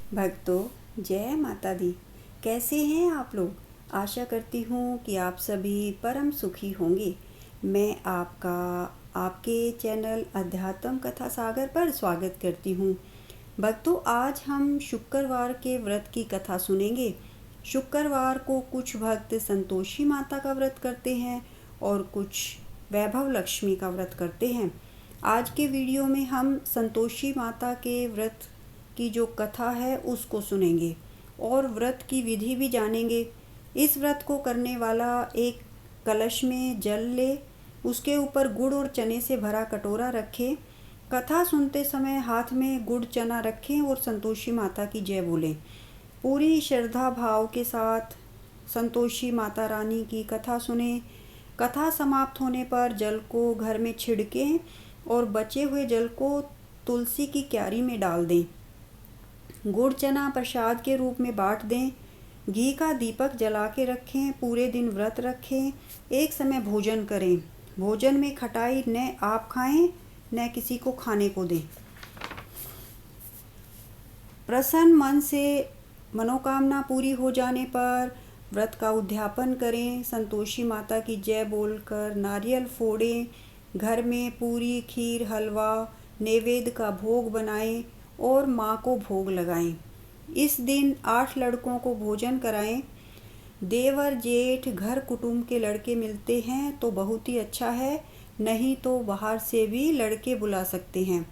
भक्तों जय माता दी। कैसे हैं आप लोग? आशा करती हूँ कि आप सभी परम सुखी होंगे। मैं आपका आपके चैनल अध्यात्म कथा सागर पर स्वागत करती हूँ। भक्तों आज हम शुक्रवार के व्रत की कथा सुनेंगे। शुक्रवार को कुछ भक्त संतोषी माता का व्रत करते हैं और कुछ वैभव लक्ष्मी का व्रत करते हैं। आज के वीडियो में हम संतोषी माता के व्रत की जो कथा है उसको सुनेंगे और व्रत की विधि भी जानेंगे। इस व्रत को करने वाला एक कलश में जल ले, उसके ऊपर गुड़ और चने से भरा कटोरा रखे। कथा सुनते समय हाथ में गुड़ चना रखें और संतोषी माता की जय बोलें। पूरी श्रद्धा भाव के साथ संतोषी माता रानी की कथा सुने। कथा समाप्त होने पर जल को घर में छिड़कें और बचे हुए जल को तुलसी की क्यारी में डाल दें। गुड़ चना प्रसाद के रूप में बांट दें। घी का दीपक जला के रखें। पूरे दिन व्रत रखें। एक समय भोजन करें। भोजन में खटाई न आप खाएं न किसी को खाने को दें। प्रसन्न मन से मनोकामना पूरी हो जाने पर व्रत का उद्यापन करें। संतोषी माता की जय बोलकर नारियल फोड़ें। घर में पूरी खीर हलवा नैवेद्य का भोग बनाएं और माँ को भोग लगाएं। इस दिन 8 लड़कों को भोजन कराएं। देवर जेठ घर कुटुंब के लड़के मिलते हैं तो बहुत ही अच्छा है, नहीं तो बाहर से भी लड़के बुला सकते हैं।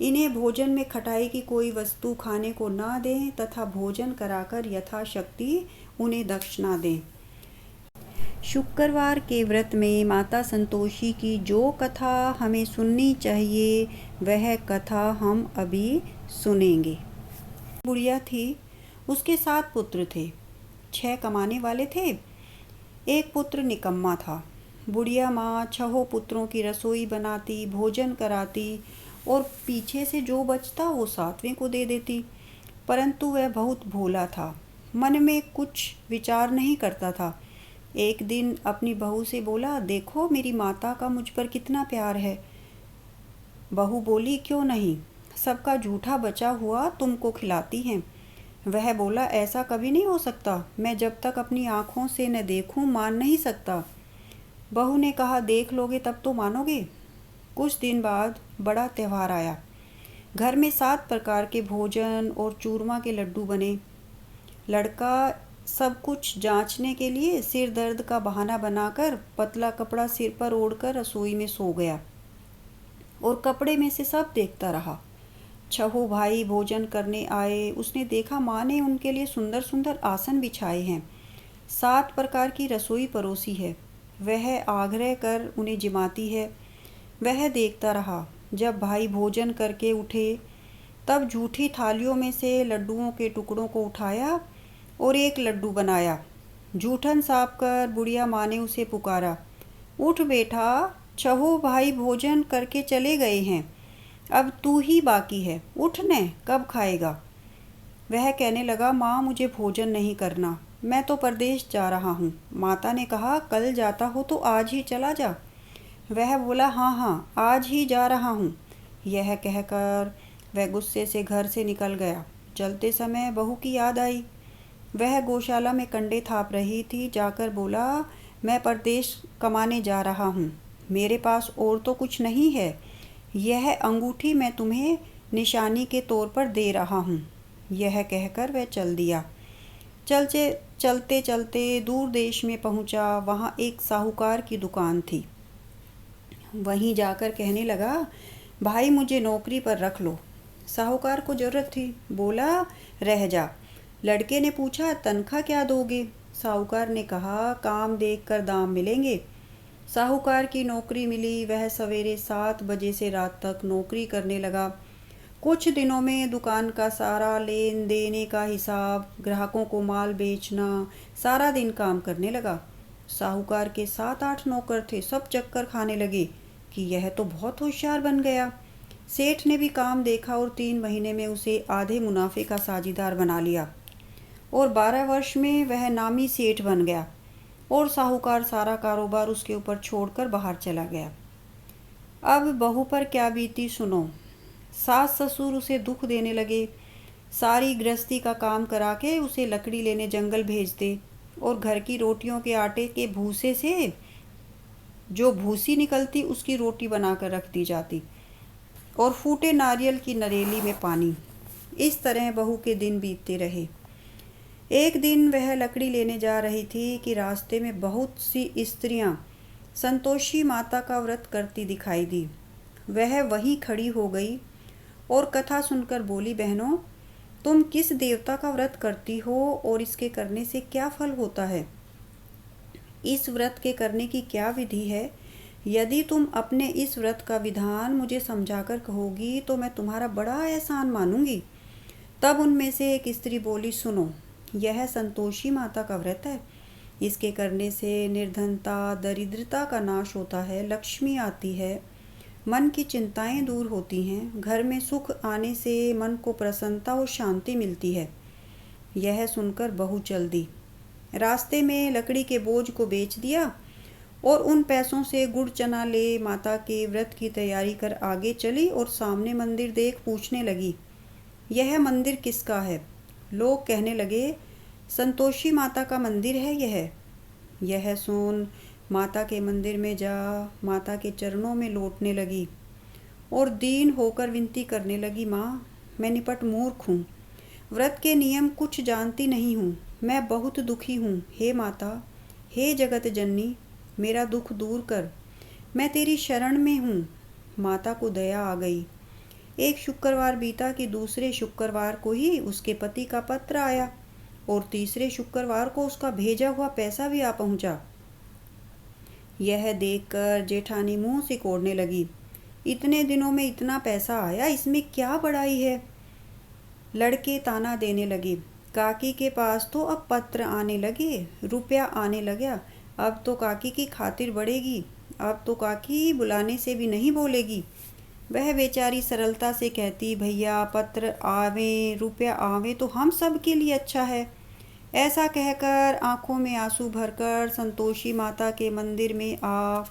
इन्हें भोजन में खटाई की कोई वस्तु खाने को ना दें तथा भोजन कराकर यथाशक्ति उन्हें दक्षिणा दें। शुक्रवार के व्रत में माता संतोषी की जो कथा हमें सुननी चाहिए वह कथा हम अभी सुनेंगे। बुढ़िया थी, उसके 7 पुत्र थे। 6 कमाने वाले थे, एक पुत्र निकम्मा था। बुढ़िया माँ 6 पुत्रों की रसोई बनाती, भोजन कराती और पीछे से जो बचता वो 7वें को दे देती। परंतु वह बहुत भोला था, मन में कुछ विचार नहीं करता था। एक दिन अपनी बहू से बोला, देखो मेरी माता का मुझ पर कितना प्यार है। बहू बोली, क्यों नहीं, सबका जूठा बचा हुआ तुमको खिलाती हैं। वह बोला, ऐसा कभी नहीं हो सकता, मैं जब तक अपनी आँखों से न देखूं मान नहीं सकता। बहू ने कहा, देख लोगे तब तो मानोगे। कुछ दिन बाद बड़ा त्यौहार आया। घर में 7 प्रकार के भोजन और चूरमा के लड्डू बने। लड़का सब कुछ जांचने के लिए सिर दर्द का बहाना बनाकर पतला कपड़ा सिर पर ओढ़कर रसोई में सो गया और कपड़े में से सब देखता रहा। 6 भाई भोजन करने आए। उसने देखा माँ ने उनके लिए सुंदर सुंदर आसन बिछाए हैं, 7 प्रकार की रसोई परोसी है। वह आग्रह कर उन्हें जिमाती है। वह देखता रहा। जब भाई भोजन करके उठे तब झूठी थालियों में से लड्डुओं के टुकड़ों को उठाया और एक लड्डू बनाया। जूठन साफ कर बुढ़िया माँ ने उसे पुकारा, उठ बेटा, 6 भाई भोजन करके चले गए हैं, अब तू ही बाकी है, उठ न, कब खाएगा। वह कहने लगा, माँ मुझे भोजन नहीं करना, मैं तो परदेश जा रहा हूँ। माता ने कहा, कल जाता हो तो आज ही चला जा। वह बोला, हाँ हाँ आज ही जा रहा हूँ। यह कहकर वह गुस्से से घर से निकल गया। चलते समय बहू की याद आई। वह गौशाला में कंडे थाप रही थी। जाकर बोला, मैं परदेश कमाने जा रहा हूँ, मेरे पास और तो कुछ नहीं है, यह अंगूठी मैं तुम्हें निशानी के तौर पर दे रहा हूँ। यह कहकर वह चल दिया। चलते चलते दूर देश में पहुँचा। वहाँ एक साहूकार की दुकान थी। वहीं जाकर कहने लगा, भाई मुझे नौकरी पर रख लो। साहूकार को जरूरत थी, बोला, रह जा। लड़के ने पूछा, तनख्वाह क्या दोगे? साहूकार ने कहा, काम देखकर दाम मिलेंगे। साहूकार की नौकरी मिली। वह सवेरे 7 बजे से रात तक नौकरी करने लगा। कुछ दिनों में दुकान का सारा लेन देने का हिसाब, ग्राहकों को माल बेचना, सारा दिन काम करने लगा। साहूकार के 7-8 नौकर थे, सब चक्कर खाने लगे कि यह तो बहुत होशियार बन गया। सेठ ने भी काम देखा और 3 महीने में उसे आधे मुनाफे का साझीदार बना लिया और 12 वर्ष में वह नामी सेठ बन गया और साहूकार सारा कारोबार उसके ऊपर छोड़कर बाहर चला गया। अब बहू पर क्या बीती सुनो। सास ससुर उसे दुख देने लगे। सारी गृहस्थी का काम करा के उसे लकड़ी लेने जंगल भेज दे और घर की रोटियों के आटे के भूसे से जो भूसी निकलती उसकी रोटी बनाकर रख दी जाती और फूटे नारियल की नरेली में पानी। इस तरह बहू के दिन बीतते रहे। एक दिन वह लकड़ी लेने जा रही थी कि रास्ते में बहुत सी स्त्रियां संतोषी माता का व्रत करती दिखाई दी। वह वहीं खड़ी हो गई और कथा सुनकर बोली, बहनों, तुम किस देवता का व्रत करती हो और इसके करने से क्या फल होता है? इस व्रत के करने की क्या विधि है? यदि तुम अपने इस व्रत का विधान मुझे समझाकर कहोगी तो मैं तुम्हारा बड़ा एहसान मानूंगी। तब उनमें से एक स्त्री बोली, सुनो, यह संतोषी माता का व्रत है। इसके करने से निर्धनता, दरिद्रता का नाश होता है, लक्ष्मी आती है, मन की चिंताएं दूर होती हैं, घर में सुख आने से मन को प्रसन्नता और शांति मिलती है। यह सुनकर बहू चल दी। रास्ते में लकड़ी के बोझ को बेच दिया और उन पैसों से गुड़ चना ले माता के व्रत की तैयारी कर आगे चली और सामने मंदिर देख पूछने लगी, यह मंदिर किसका है? लोग कहने लगे, संतोषी माता का मंदिर है यह सुन माता के मंदिर में जा माता के चरणों में लौटने लगी और दीन होकर विनती करने लगी, माँ, मैं निपट मूर्ख हूँ, व्रत के नियम कुछ जानती नहीं हूँ, मैं बहुत दुखी हूँ। हे माता, हे जगत जननी, मेरा दुख दूर कर, मैं तेरी शरण में हूँ। माता को दया आ गई। एक शुक्रवार बीता कि दूसरे शुक्रवार को ही उसके पति का पत्र आया और तीसरे शुक्रवार को उसका भेजा हुआ पैसा भी आ पहुँचा। यह देखकर जेठानी मुंह सिकोड़ने लगी, इतने दिनों में इतना पैसा आया, इसमें क्या बड़ाई है? लड़के ताना देने लगे, काकी के पास तो अब पत्र आने लगे, रुपया आने लगा, अब तो काकी की खातिर बढ़ेगी, अब तो काकी बुलाने से भी नहीं बोलेगी। वह बेचारी सरलता से कहती, भैया, पत्र आवे, रुपया आवे तो हम सब के लिए अच्छा है। ऐसा कहकर आंखों में आंसू भरकर संतोषी माता के मंदिर में आ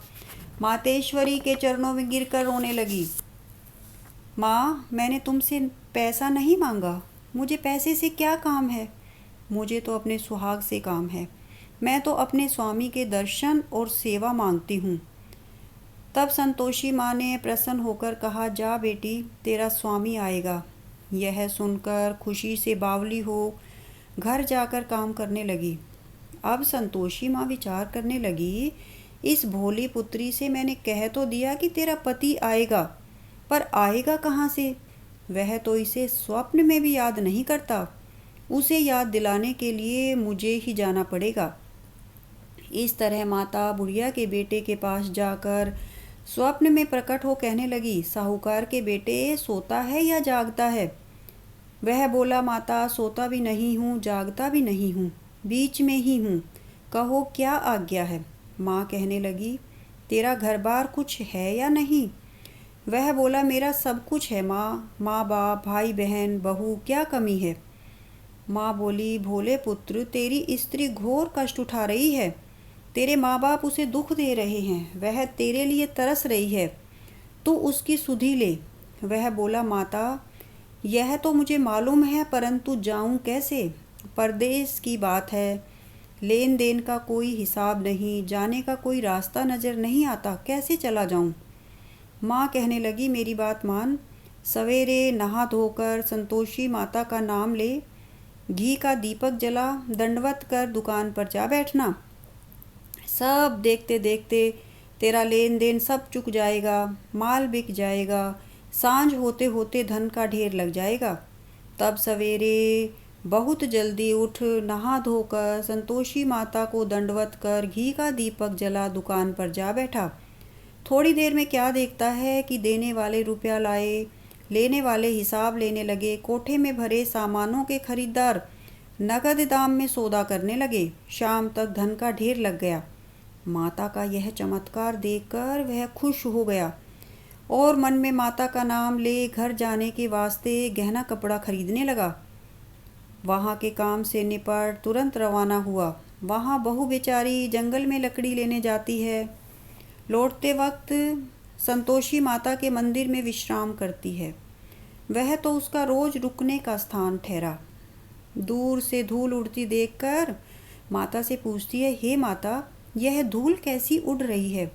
मातेश्वरी के चरणों में गिरकर रोने लगी। माँ, मैंने तुमसे पैसा नहीं मांगा, मुझे पैसे से क्या काम है? मुझे तो अपने सुहाग से काम है। मैं तो अपने स्वामी के दर्शन और सेवा मांगती हूँ। तब संतोषी माँ ने प्रसन्न होकर कहा, जा बेटी, तेरा स्वामी आएगा। यह सुनकर खुशी से बावली हो घर जाकर काम करने लगी। अब संतोषी माँ विचार करने लगी, इस भोली पुत्री से मैंने कह तो दिया कि तेरा पति आएगा, पर आएगा कहाँ से? वह तो इसे स्वप्न में भी याद नहीं करता। उसे याद दिलाने के लिए मुझे ही जाना पड़ेगा। इस तरह माता बुढ़िया के बेटे के पास जाकर स्वप्न में प्रकट हो कहने लगी, साहूकार के बेटे, सोता है या जागता है? वह बोला, माता, सोता भी नहीं हूँ, जागता भी नहीं हूँ, बीच में ही हूँ, कहो क्या आज्ञा है? माँ कहने लगी, तेरा घर बार कुछ है या नहीं? वह बोला, मेरा सब कुछ है माँ, माँ बाप, भाई बहन, बहू, क्या कमी है? माँ बोली, भोले पुत्र, तेरी स्त्री घोर कष्ट उठा रही है, तेरे माँ बाप उसे दुख दे रहे हैं, वह तेरे लिए तरस रही है, तू उसकी सुधि ले। वह बोला, माता, यह तो मुझे मालूम है, परंतु जाऊं कैसे? परदेश की बात है, लेन देन का कोई हिसाब नहीं, जाने का कोई रास्ता नज़र नहीं आता, कैसे चला जाऊं? माँ कहने लगी, मेरी बात मान, सवेरे नहा धोकर संतोषी माता का नाम ले, घी का दीपक जला, दंडवत कर दुकान पर जा बैठना। सब देखते देखते तेरा लेन देन सब चुक जाएगा, माल बिक जाएगा, सांझ होते होते धन का ढेर लग जाएगा। तब सवेरे बहुत जल्दी उठ, नहा धोकर संतोषी माता को दंडवत कर घी का दीपक जला दुकान पर जा बैठा। थोड़ी देर में क्या देखता है कि देने वाले रुपया लाए, लेने वाले हिसाब लेने लगे, कोठे में भरे सामानों के खरीदार नगद दाम में सौदा करने लगे। शाम तक धन का ढेर लग गया। माता का यह चमत्कार देखकर वह खुश हो गया और मन में माता का नाम ले घर जाने के वास्ते गहना कपड़ा खरीदने लगा। वहाँ के काम से निपट तुरंत रवाना हुआ। वहाँ बहू बेचारी जंगल में लकड़ी लेने जाती है। लौटते वक्त संतोषी माता के मंदिर में विश्राम करती है। वह तो उसका रोज रुकने का स्थान ठहरा। दूर से धूल उड़ती देखकर माता से पूछती है, हे माता, यह धूल कैसी उड़ रही है?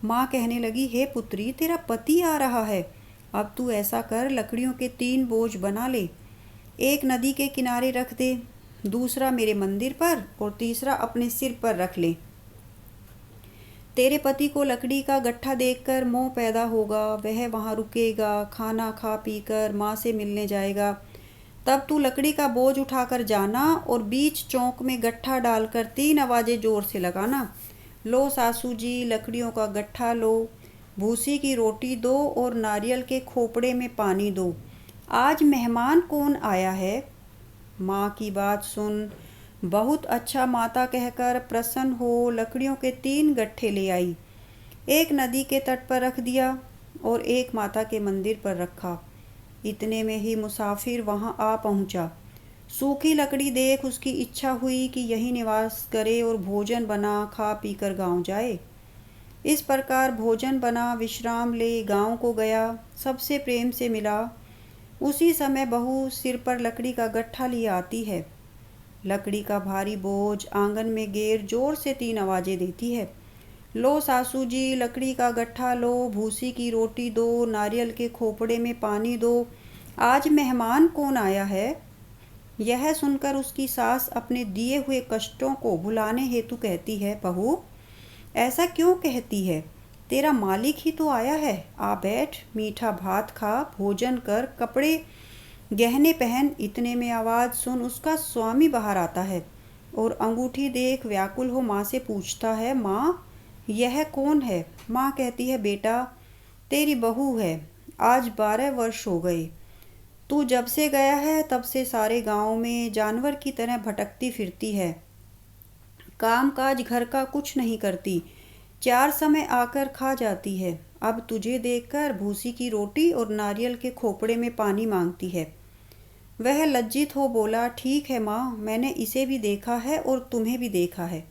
माँ कहने लगी, हे पुत्री, तेरा पति आ रहा है। अब तू ऐसा कर, लकड़ियों के 3 बोझ बना ले। एक नदी के किनारे रख दे, दूसरा मेरे मंदिर पर और तीसरा अपने सिर पर रख ले। तेरे पति को लकड़ी का गट्ठा देखकर मोह पैदा होगा, वह वहाँ रुकेगा, खाना खा पी कर माँ से मिलने जाएगा। तब तू लकड़ी का बोझ उठाकर जाना और बीच चौक में गट्ठा डालकर 3 आवाज़ें जोर से लगाना। लो सासू जी, लकड़ियों का गट्ठा लो, भूसी की रोटी दो और नारियल के खोपड़े में पानी दो। आज मेहमान कौन आया है? माँ की बात सुन बहुत अच्छा माता कहकर प्रसन्न हो लकड़ियों के 3 गट्ठे ले आई। एक नदी के तट पर रख दिया और एक माता के मंदिर पर रखा। इतने में ही मुसाफिर वहां आ पहुंचा। सूखी लकड़ी देख उसकी इच्छा हुई कि यहीं निवास करे और भोजन बना खा पी कर गाँव जाए। इस प्रकार भोजन बना, विश्राम ले गाँव को गया, सबसे प्रेम से मिला। उसी समय बहू सिर पर लकड़ी का गट्ठा लिए आती है। लकड़ी का भारी बोझ आंगन में गेर जोर से 3 आवाज़ें देती है। लो सासू जी, लकड़ी का गट्ठा लो, भूसी की रोटी दो, नारियल के खोपड़े में पानी दो। आज मेहमान कौन आया है? यह सुनकर उसकी सास अपने दिए हुए कष्टों को भुलाने हेतु कहती है, बहू, ऐसा क्यों कहती है? तेरा मालिक ही तो आया है। आ बैठ, मीठा भात खा, भोजन कर, कपड़े गहने पहन। इतने में आवाज़ सुन उसका स्वामी बाहर आता है और अंगूठी देख व्याकुल हो माँ से पूछता है, माँ, यह कौन है? माँ कहती है, बेटा, तेरी बहू है। आज 12 वर्ष हो गए। तू जब से गया है तब से सारे गांव में जानवर की तरह भटकती फिरती है। काम काज घर का कुछ नहीं करती, 4 समय आकर खा जाती है। अब तुझे देखकर भूसी की रोटी और नारियल के खोपड़े में पानी मांगती है। वह लज्जित हो बोला, ठीक है माँ, मैंने इसे भी देखा है और तुम्हें भी देखा है।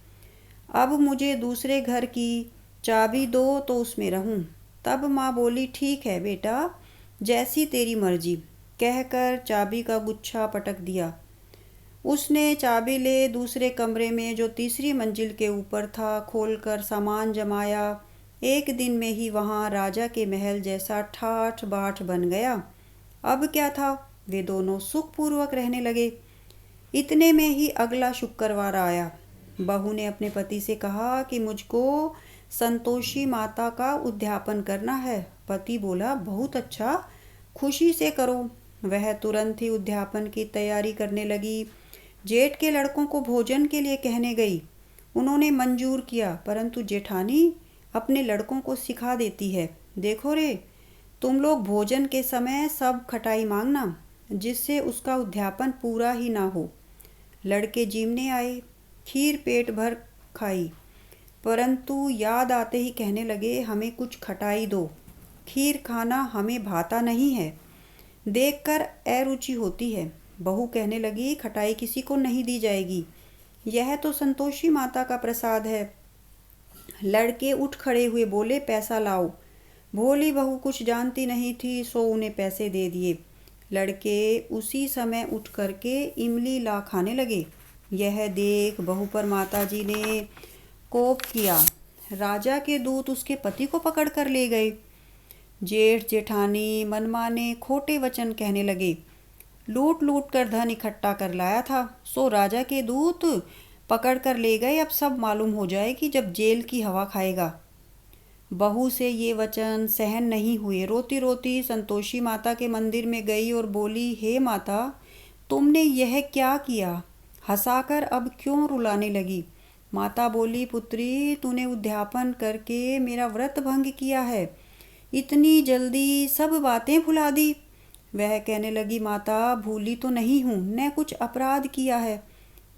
अब मुझे दूसरे घर की चाबी दो तो उसमें रहूं। तब माँ बोली, ठीक है बेटा, जैसी तेरी मर्जी, कहकर चाबी का गुच्छा पटक दिया। उसने चाबी ले दूसरे कमरे में जो तीसरी मंजिल के ऊपर था खोलकर सामान जमाया। एक दिन में ही वहाँ राजा के महल जैसा ठाठ बाट बन गया। अब क्या था, वे दोनों सुखपूर्वक रहने लगे। इतने में ही अगला शुक्रवार आया। बहू ने अपने पति से कहा कि मुझको संतोषी माता का उद्यापन करना है। पति बोला, बहुत अच्छा, खुशी से करो। वह तुरंत ही उद्यापन की तैयारी करने लगी। जेठ के लड़कों को भोजन के लिए कहने गई। उन्होंने मंजूर किया, परंतु जेठानी अपने लड़कों को सिखा देती है, देखो रे, तुम लोग भोजन के समय सब खटाई मांगना, जिससे उसका उद्यापन पूरा ही ना हो। लड़के जीमने आए, खीर पेट भर खाई, परंतु याद आते ही कहने लगे, हमें कुछ खटाई दो, खीर खाना हमें भाता नहीं है, देखकर अरुचि होती है। बहू कहने लगी, खटाई किसी को नहीं दी जाएगी, यह तो संतोषी माता का प्रसाद है। लड़के उठ खड़े हुए बोले, पैसा लाओ। भोली बहू कुछ जानती नहीं थी, सो उन्हें पैसे दे दिए। लड़के उसी समय उठ करके इमली ला खाने लगे। यह देख बहू पर माताजी ने कोप किया। राजा के दूत उसके पति को पकड़ कर ले गए। जेठ जेठानी मनमाने खोटे वचन कहने लगे। लूट लूट कर धन इकट्ठा कर लाया था, सो राजा के दूत पकड़ कर ले गए। अब सब मालूम हो जाएगी जब जेल की हवा खाएगा। बहू से ये वचन सहन नहीं हुए। रोती रोती संतोषी माता के मंदिर में गई और बोली, हे माता, तुमने यह क्या किया? हंसाकर अब क्यों रुलाने लगी? माता बोली, पुत्री, तूने उद्यापन करके मेरा व्रत भंग किया है, इतनी जल्दी सब बातें भुला दी। वह कहने लगी, माता, भूली तो नहीं हूँ, न कुछ अपराध किया है,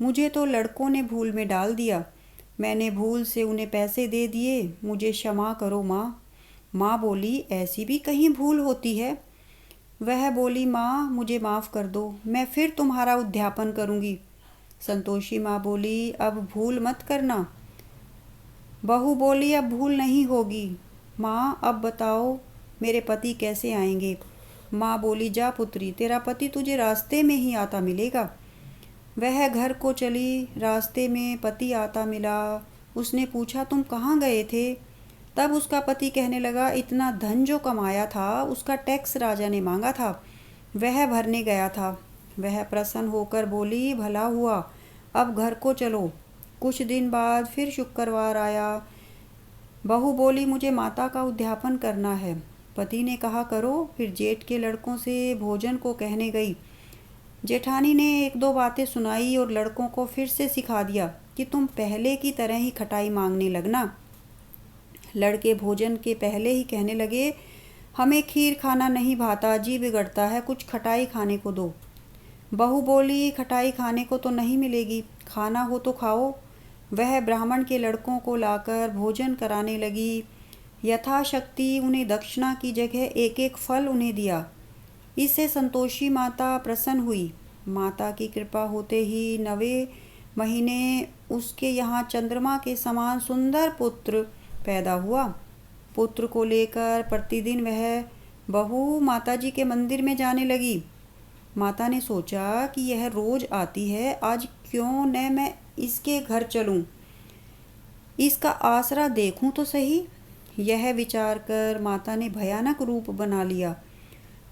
मुझे तो लड़कों ने भूल में डाल दिया, मैंने भूल से उन्हें पैसे दे दिए, मुझे क्षमा करो माँ। माँ बोली, ऐसी भी कहीं भूल होती है? वह बोली, माँ, मुझे माफ़ कर दो, मैं फिर तुम्हारा उद्यापन करूँगी। संतोषी माँ बोली, अब भूल मत करना। बहू बोली, अब भूल नहीं होगी। माँ, अब बताओ मेरे पति कैसे आएंगे? माँ बोली, जा पुत्री, तेरा पति तुझे रास्ते में ही आता मिलेगा। वह घर को चली। रास्ते में पति आता मिला। उसने पूछा, तुम कहाँ गए थे? तब उसका पति कहने लगा, इतना धन जो कमाया था उसका टैक्स राजा ने मांगा था, वह भरने गया था। वह प्रसन्न होकर बोली, भला हुआ, अब घर को चलो। कुछ दिन बाद फिर शुक्रवार आया। बहू बोली, मुझे माता का उद्यापन करना है। पति ने कहा, करो। फिर जेठ के लड़कों से भोजन को कहने गई। जेठानी ने एक दो बातें सुनाई और लड़कों को फिर से सिखा दिया कि तुम पहले की तरह ही खटाई मांगने लगना। लड़के भोजन के पहले ही कहने लगे, हमें खीर खाना नहीं भाता, जी बिगड़ता है, कुछ खटाई खाने को दो। बहू बोली, खटाई खाने को तो नहीं मिलेगी, खाना हो तो खाओ। वह ब्राह्मण के लड़कों को लाकर भोजन कराने लगी। यथाशक्ति उन्हें दक्षिणा की जगह एक एक फल उन्हें दिया। इससे संतोषी माता प्रसन्न हुई। माता की कृपा होते ही 9वें महीने उसके यहाँ चंद्रमा के समान सुंदर पुत्र पैदा हुआ। पुत्र को लेकर प्रतिदिन वह बहू माताजी के मंदिर में जाने लगी। माता ने सोचा कि यह रोज आती है, आज क्यों न मैं इसके घर चलूं, इसका आसरा देखूं तो सही। यह विचार कर माता ने भयानक रूप बना लिया।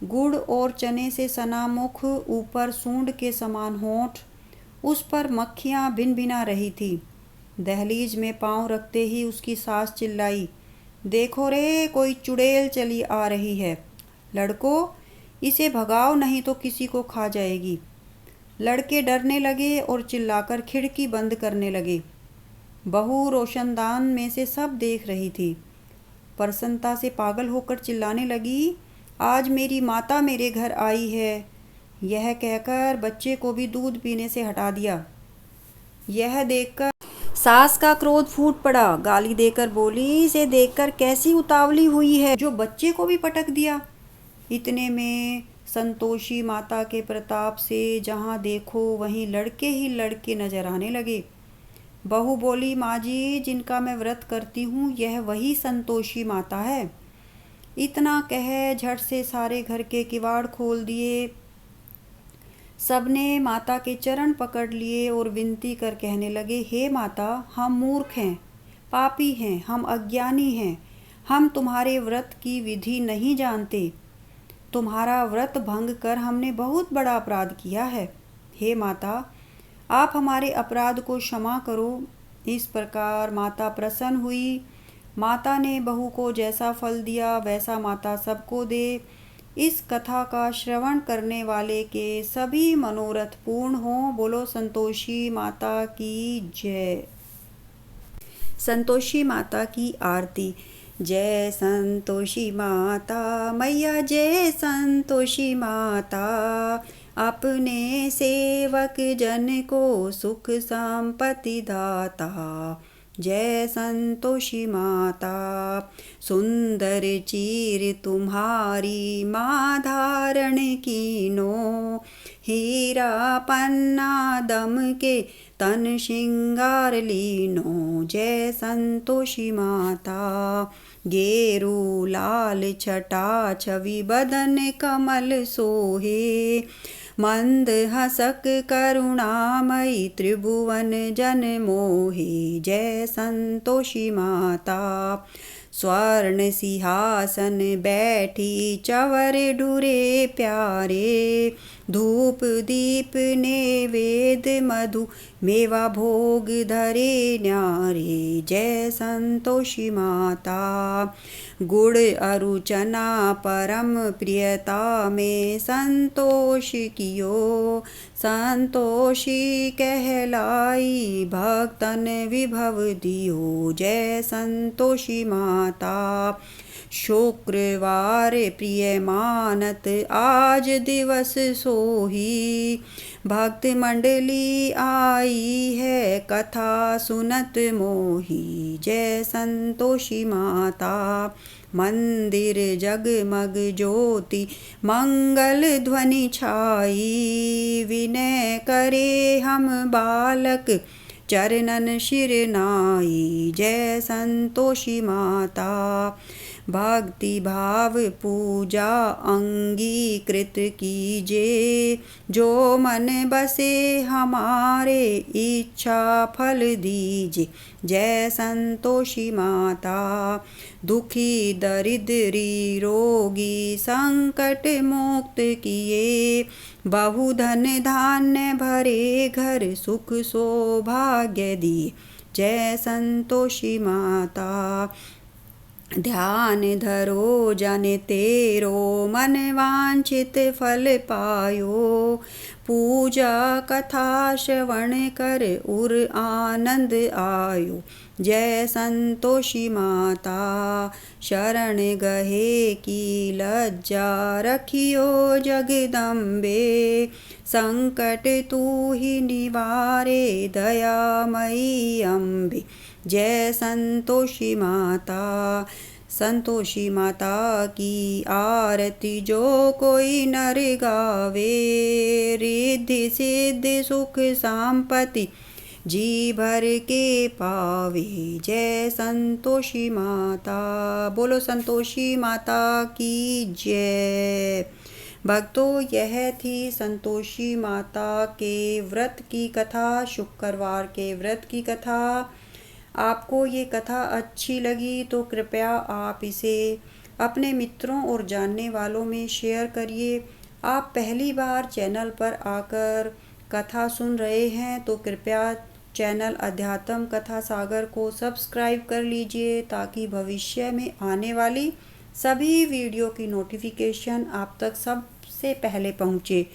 गुड़ और चने से सना मुख, ऊपर सूंड के समान होंठ, उस पर मक्खियाँ भिन भिना रही थी। दहलीज में पांव रखते ही उसकी सास चिल्लाई, देखो रे, कोई चुड़ैल चली आ रही है, लड़कों इसे भगाओ नहीं तो किसी को खा जाएगी। लड़के डरने लगे और चिल्लाकर खिड़की बंद करने लगे। बहू रोशनदान में से सब देख रही थी। प्रसन्नता से पागल होकर चिल्लाने लगी, आज मेरी माता मेरे घर आई है। यह कहकर बच्चे को भी दूध पीने से हटा दिया। यह देखकर सास का क्रोध फूट पड़ा। गाली देकर बोली, इसे देखकर कैसी उतावली हुई है जो बच्चे को भी पटक दिया। इतने में संतोषी माता के प्रताप से जहाँ देखो वहीं लड़के ही लड़के नजर आने लगे। बहू बोली, माँ जी, जिनका मैं व्रत करती हूँ यह वही संतोषी माता है। इतना कह झट से सारे घर के किवाड़ खोल दिए। सबने माता के चरण पकड़ लिए और विनती कर कहने लगे, हे माता, हम मूर्ख हैं, पापी हैं, हम अज्ञानी हैं, हम तुम्हारे व्रत की विधि नहीं जानते। तुम्हारा व्रत भंग कर हमने बहुत बड़ा अपराध किया है। हे माता, आप हमारे अपराध को क्षमा करो। इस प्रकार माता प्रसन्न हुई। माता ने बहू को जैसा फल दिया वैसा माता सबको दे। इस कथा का श्रवण करने वाले के सभी मनोरथ पूर्ण हों। बोलो संतोषी माता की जय। संतोषी माता की आरती। जय संतोषी माता मैया, जय संतोषी माता, अपने सेवक जन को सुख संपत्ति दाता। जय संतोषी माता, सुंदर चीर तुम्हारी माँ धारण कीनो, हीरा पन्ना दम के तन श्रृंगार लीनो। जय संतोषी माता, गेरू लाल छटा छवि बदन कमल सोहे, मंद हसक करुणामयी त्रिभुवन जन मोहे। जय संतोषी माता, स्वर्ण सिंहासन बैठी चवर ढुरे प्यारे, धूप दीप नैवेद मधु मेवा भोग धरे न्यारे। जय संतोषी माता, गुड़ अरु चना परम प्रियता में संतोष कियो, संतोषी कहलाई भक्तन विभव दियो। जय संतोषी माता, शुक्रवार प्रिय मानत आज दिवस सोही, भक्त मंडली आई है कथा सुनत मोही। जय संतोषी माता, मंदिर जगमग ज्योति मंगल ध्वनि छाई, विनय करे हम बालक चरणन शिर नाई। जय संतोषी माता, भक्ति भाव पूजा अंगीकृत कीजिए। जो मन बसे हमारे इच्छा फल दीजिए। जय संतोषी माता। दुखी दरिद्री रोगी संकट मुक्त किए। बहुधन धान्य भरे घर सुख सौभाग्य दिए। जय संतोषी माता। ध्यान धरो जन तेरो मन वांछित फल पायो। पूजा कथा श्रवण कर उर आनंद आयो। जय संतोषी माता। शरण गहे की लज्जा रखियो जगदम्बे। संकट तू ही निवारे दयामयी अम्बे। जय संतोषी माता। संतोषी माता की आरती जो कोई नर गावे। रिद्धि सिद्धि सुख संपत्ति जी भर के पावे। जय संतोषी माता। बोलो संतोषी माता की जय। भक्तों, यह थी संतोषी माता के व्रत की कथा, शुक्रवार के व्रत की कथा। आपको ये कथा अच्छी लगी तो कृपया आप इसे अपने मित्रों और जानने वालों में शेयर करिए। आप पहली बार चैनल पर आकर कथा सुन रहे हैं तो कृपया चैनल अध्यात्म कथा सागर को सब्सक्राइब कर लीजिए ताकि भविष्य में आने वाली सभी वीडियो की नोटिफिकेशन आप तक सबसे पहले पहुँचे।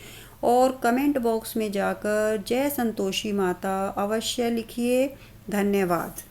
और कमेंट बॉक्स में जाकर जय संतोषी माता अवश्य लिखिए। धन्यवाद।